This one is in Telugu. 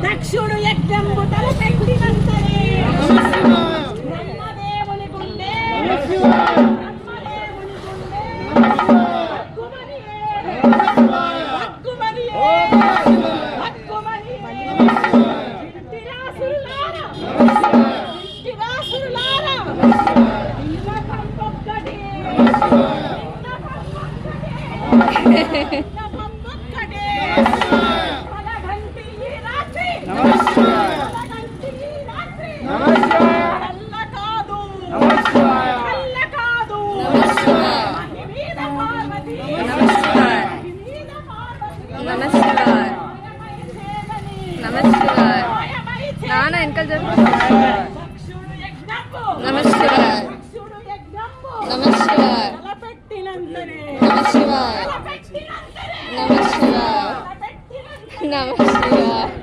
దక్షుడు యజ్ఞంబు తలపెట్టినంతనే బ్రహ్మదేవుని గుండె నాన్న వెనకాల నమస్కారం నమస్కారం నమస్కారం నమస్కారం నమస్కారం